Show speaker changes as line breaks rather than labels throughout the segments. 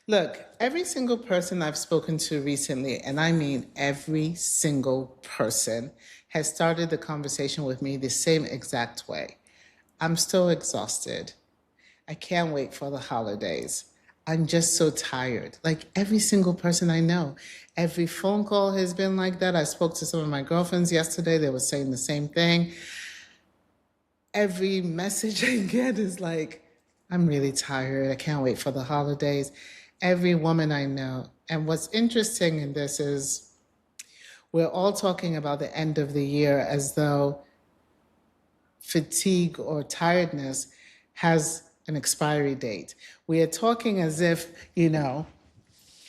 Look, every single person I've spoken to recently, and I mean every single person, has started the conversation with me the same exact way. I'm still exhausted. I can't wait for the holidays. I'm just so tired. Like every single person I know, every phone call has been like that. I spoke to some of my girlfriends yesterday. They were saying the same thing. Every message I get is like, I'm really tired. I can't wait for the holidays. Every woman I know. And what's interesting in this is we're all talking about the end of the year as though fatigue or tiredness has an expiry date. We are talking as if,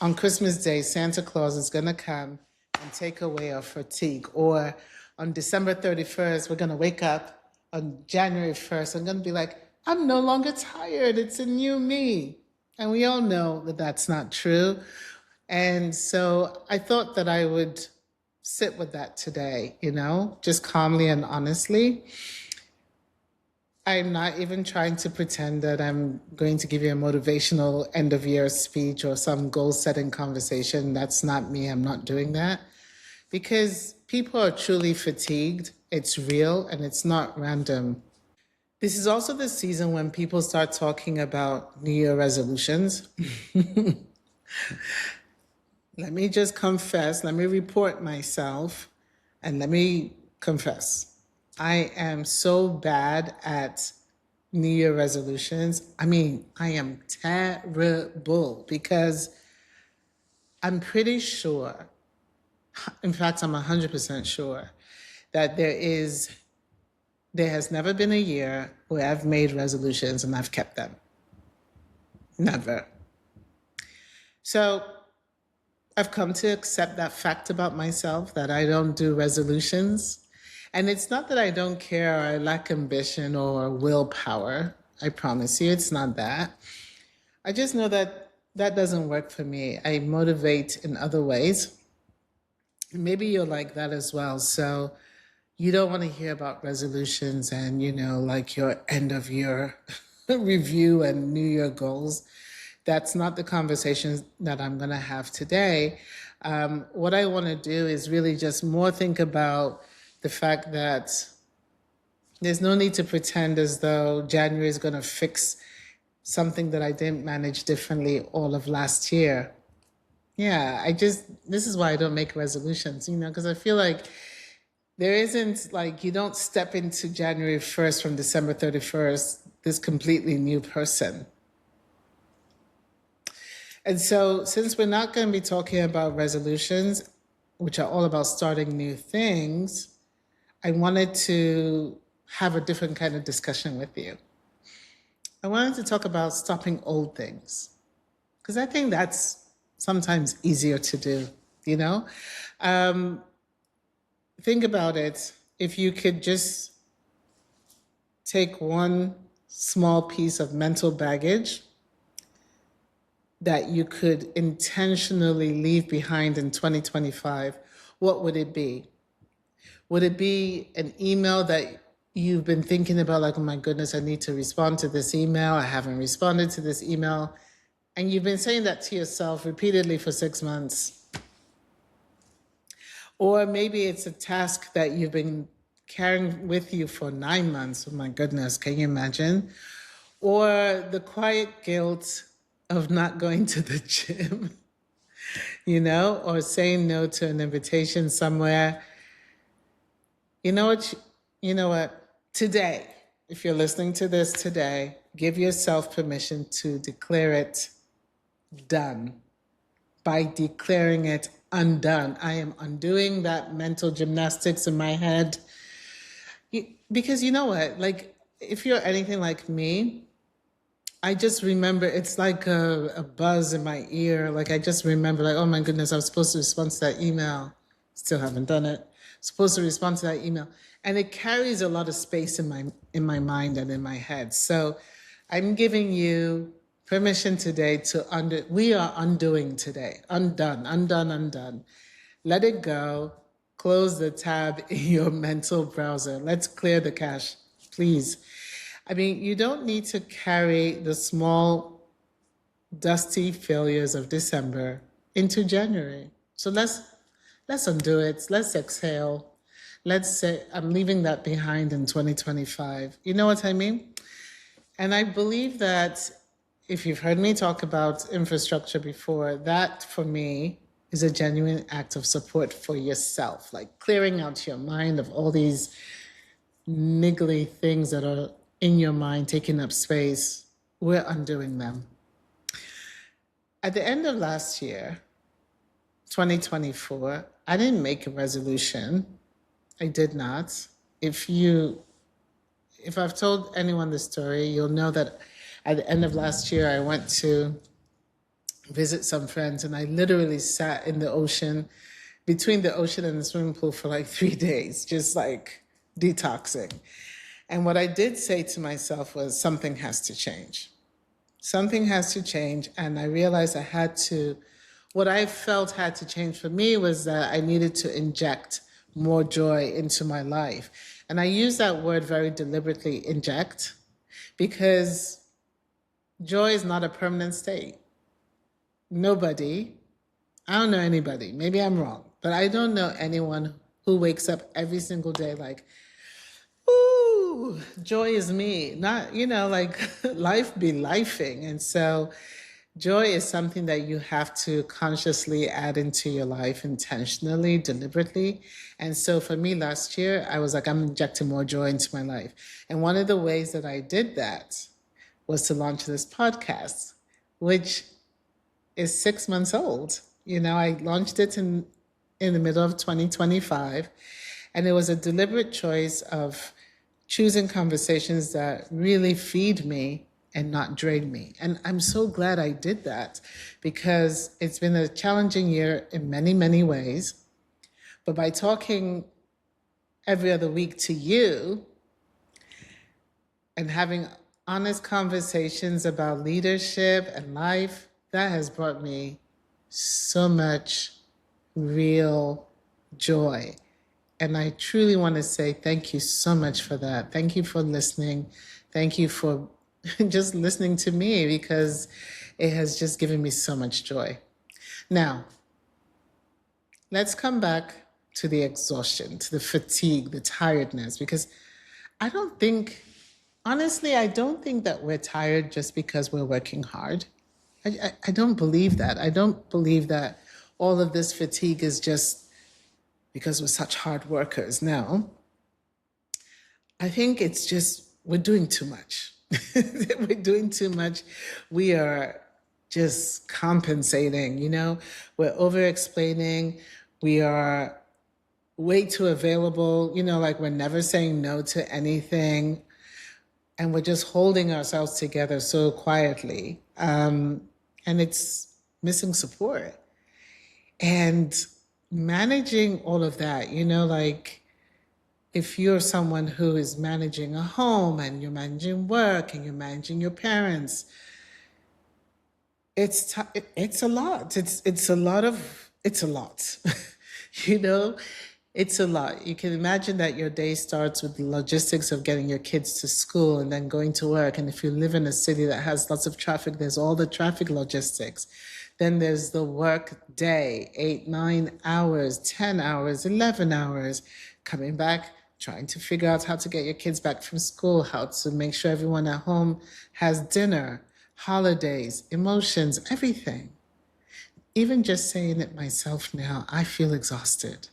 on Christmas Day, Santa Claus is going to come and take away our fatigue. Or on December 31st, we're going to wake up on January 1st. I'm going to be like, I'm no longer tired. It's a new me. And we all know that that's not true. And so I thought that I would sit with that today, just calmly and honestly. I'm not even trying to pretend that I'm going to give you a motivational end of year speech or some goal setting conversation. That's not me. I'm not doing that because people are truly fatigued. It's real and it's not random. This is also the season when people start talking about New Year resolutions. Let me just confess, let me report myself, and let me confess. I am so bad at New Year resolutions. I mean, I am terrible because I'm pretty sure, in fact, I'm 100% sure that there has never been a year where I've made resolutions and I've kept them. Never. So I've come to accept that fact about myself that I don't do resolutions. And it's not that I don't care or I lack ambition or willpower. I promise you, it's not that. I just know that that doesn't work for me. I motivate in other ways. Maybe you're like that as well. So you don't want to hear about resolutions and, like your end of year review and New Year goals. That's not the conversation that I'm going to have today. What I want to do is really just more think about the fact that there's no need to pretend as though January is going to fix something that I didn't manage differently all of last year. Yeah, this is why I don't make resolutions, because I feel like there isn't like you don't step into January 1st from December 31st, this completely new person. And so, since we're not going to be talking about resolutions, which are all about starting new things, I wanted to have a different kind of discussion with you. I wanted to talk about stopping old things, because I think that's sometimes easier to do, Think about it. If you could just take one small piece of mental baggage that you could intentionally leave behind in 2025, what would it be? Would it be an email that you've been thinking about, like, oh my goodness, I need to respond to this email. I haven't responded to this email. And you've been saying that to yourself repeatedly for 6 months. Or maybe it's a task that you've been carrying with you for 9 months. Oh my goodness, can you imagine? Or the quiet guilt of not going to the gym, or saying no to an invitation somewhere. You know what? Today, if you're listening to this today, give yourself permission to declare it done by declaring it undone. I am undoing that mental gymnastics in my head. Because you know what? Like, if you're anything like me, I just remember it's like a buzz in my ear. Like, I just remember, like, oh my goodness, I was supposed to respond to that email. Still haven't done it. Supposed to respond to that email. And it carries a lot of space in my mind and in my head. So I'm giving you permission today we are undoing today. Undone. Let it go. Close the tab in your mental browser. Let's clear the cache, please. I mean, you don't need to carry the small dusty failures of December into January. So let's undo it. Let's exhale. Let's say I'm leaving that behind in 2025. You know what I mean? And I believe that if you've heard me talk about infrastructure before, that for me is a genuine act of support for yourself, like clearing out your mind of all these niggly things that are in your mind, taking up space. We're undoing them. At the end of last year, 2024, I didn't make a resolution. I did not. If I've told anyone the story, you'll know that at the end of last year, I went to visit some friends and I literally sat in the ocean, between the ocean and the swimming pool for like 3 days, just like detoxing. And what I did say to myself was something has to change. Something has to change. And I realized what I felt had to change for me was that I needed to inject more joy into my life. And I use that word very deliberately, inject, because joy is not a permanent state. Nobody, I don't know anybody, maybe I'm wrong, but I don't know anyone who wakes up every single day like, ooh, joy is me. Not, like life be lifing. And so joy is something that you have to consciously add into your life intentionally, deliberately. And so for me last year, I was like, I'm injecting more joy into my life. And one of the ways that I did that was to launch this podcast, which is 6 months old. I launched it in the middle of 2025. And it was a deliberate choice of choosing conversations that really feed me and not drain me. And I'm so glad I did that because it's been a challenging year in many, many ways. But by talking every other week to you and having honest conversations about leadership and life, that has brought me so much real joy. And I truly want to say thank you so much for that. Thank you for listening. Thank you for just listening to me because it has just given me so much joy. Now, let's come back to the exhaustion, to the fatigue, the tiredness, because I don't think that we're tired just because we're working hard. I don't believe that. I don't believe that all of this fatigue is just because we're such hard workers. No, I think it's just we're doing too much. We're doing too much. We are just compensating, we're over explaining. We are way too available, like we're never saying no to anything. And we're just holding ourselves together so quietly. And it's missing support. And managing all of that, like if you're someone who is managing a home and you're managing work and you're managing your parents, it's a lot. It's a lot. It's a lot. You can imagine that your day starts with the logistics of getting your kids to school and then going to work. And if you live in a city that has lots of traffic, there's all the traffic logistics. Then there's the work day, 8, 9 hours, 10 hours, 11 hours, coming back, trying to figure out how to get your kids back from school, how to make sure everyone at home has dinner, holidays, emotions, everything. Even just saying it myself now, I feel exhausted.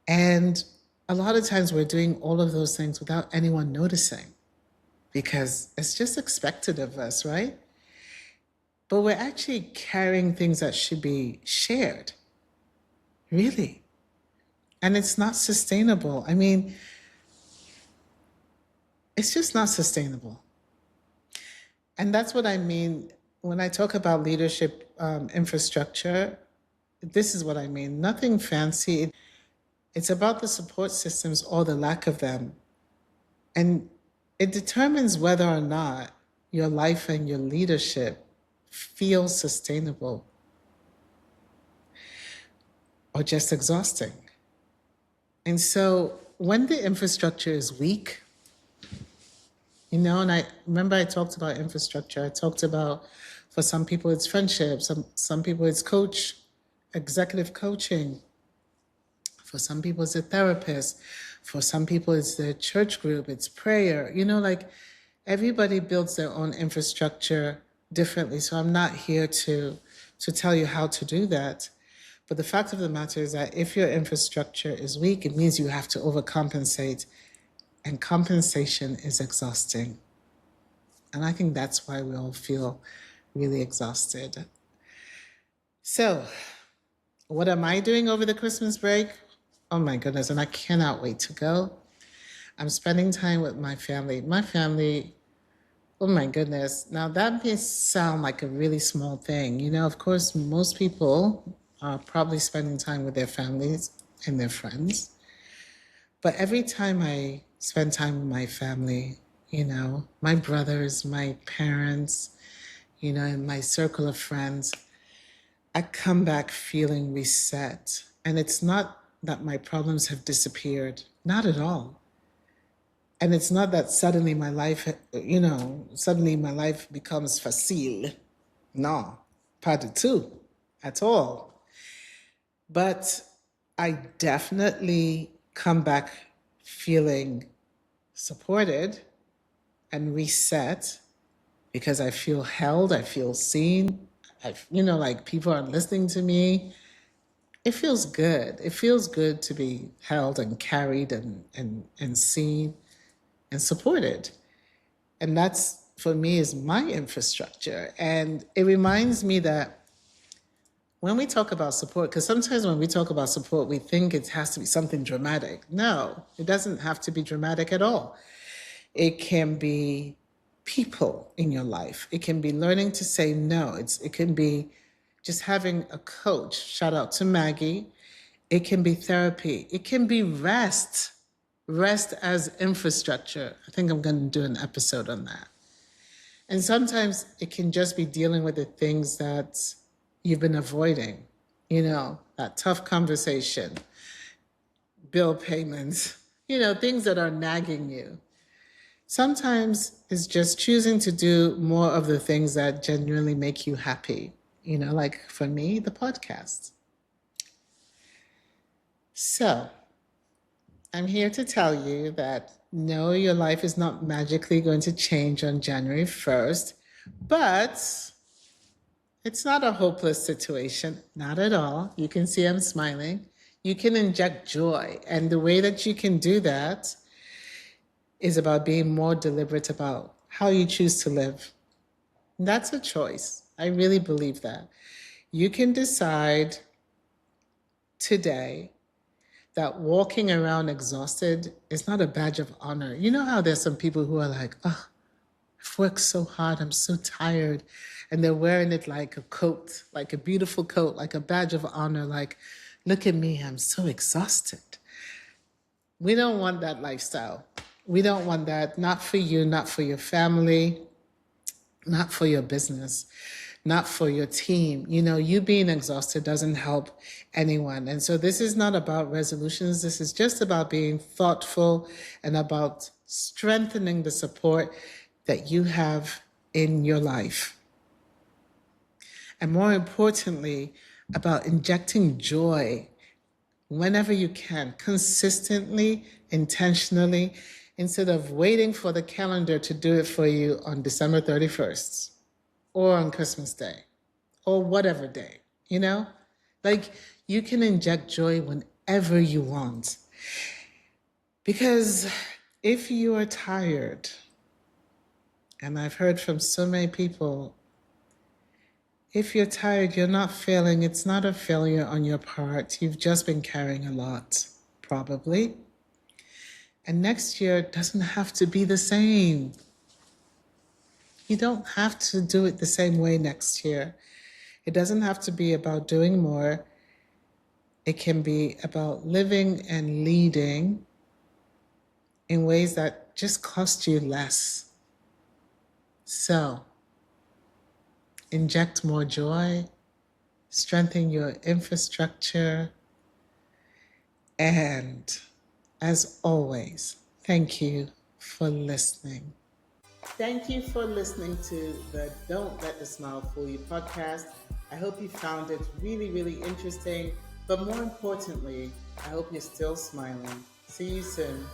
And a lot of times we're doing all of those things without anyone noticing because it's just expected of us, right? But we're actually carrying things that should be shared, really. And it's not sustainable. I mean, it's just not sustainable. And that's what I mean when I talk about leadership infrastructure. This is what I mean. Nothing fancy. It's about the support systems or the lack of them. And it determines whether or not your life and your leadership feel sustainable or just exhausting. And so when the infrastructure is weak, and I remember I talked about infrastructure. I talked about For some people, it's friendship. Some people, it's executive coaching. For some people, it's a therapist. For some people, it's their church group, it's prayer. Like everybody builds their own infrastructure differently. So I'm not here to tell you how to do that. But the fact of the matter is that if your infrastructure is weak, it means you have to overcompensate. And compensation is exhausting. And I think that's why we all feel really exhausted. So, what am I doing over the Christmas break? Oh my goodness, and I cannot wait to go. I'm spending time with my family. My family, oh my goodness. Now that may sound like a really small thing. Of course, most people are probably spending time with their families and their friends. But every time I spend time with my family, my brothers, my parents, and my circle of friends, I come back feeling reset. And it's not that my problems have disappeared, not at all. And it's not that suddenly my life becomes facile. No, pas du tout, at all. But I definitely come back feeling supported and reset because I feel held, I feel seen, like people are listening to me. It feels good. It feels good to be held and carried and seen and supported. And that's, for me, is my infrastructure. And it reminds me that when we talk about support, because sometimes when we talk about support, we think it has to be something dramatic. No, it doesn't have to be dramatic at all. It can be people in your life. It can be learning to say no. It can be just having a coach. Shout out to Maggie. It can be therapy. It can be rest. Rest as infrastructure. I think I'm going to do an episode on that. And sometimes it can just be dealing with the things that you've been avoiding. That tough conversation, bill payments, things that are nagging you. Sometimes it's just choosing to do more of the things that genuinely make you happy. Like for me, the podcast. So I'm here to tell you that no, your life is not magically going to change on January 1st, but it's not a hopeless situation. Not at all. You can see I'm smiling. You can inject joy. And the way that you can do that is about being more deliberate about how you choose to live. That's a choice. I really believe that. You can decide today that walking around exhausted is not a badge of honor. You know how there's some people who are like, oh, I've worked so hard, I'm so tired. And they're wearing it like a coat, like a beautiful coat, like a badge of honor, like, look at me, I'm so exhausted. We don't want that lifestyle. We don't want that, not for you, not for your family, not for your business, not for your team. You being exhausted doesn't help anyone. And so this is not about resolutions. This is just about being thoughtful and about strengthening the support that you have in your life. And more importantly, about injecting joy whenever you can, consistently, intentionally, instead of waiting for the calendar to do it for you on December 31st or on Christmas Day or whatever day, Like you can inject joy whenever you want. Because if you are tired, and I've heard from so many people, if you're tired, you're not failing. It's not a failure on your part. You've just been carrying a lot, probably. And next year doesn't have to be the same. You don't have to do it the same way next year. It doesn't have to be about doing more. It can be about living and leading in ways that just cost you less. So, inject more joy, strengthen your infrastructure, and as always, thank you for listening. Thank you for listening to the Don't Let the Smile Fool You podcast. I hope you found it really, really interesting. But more importantly, I hope you're still smiling. See you soon.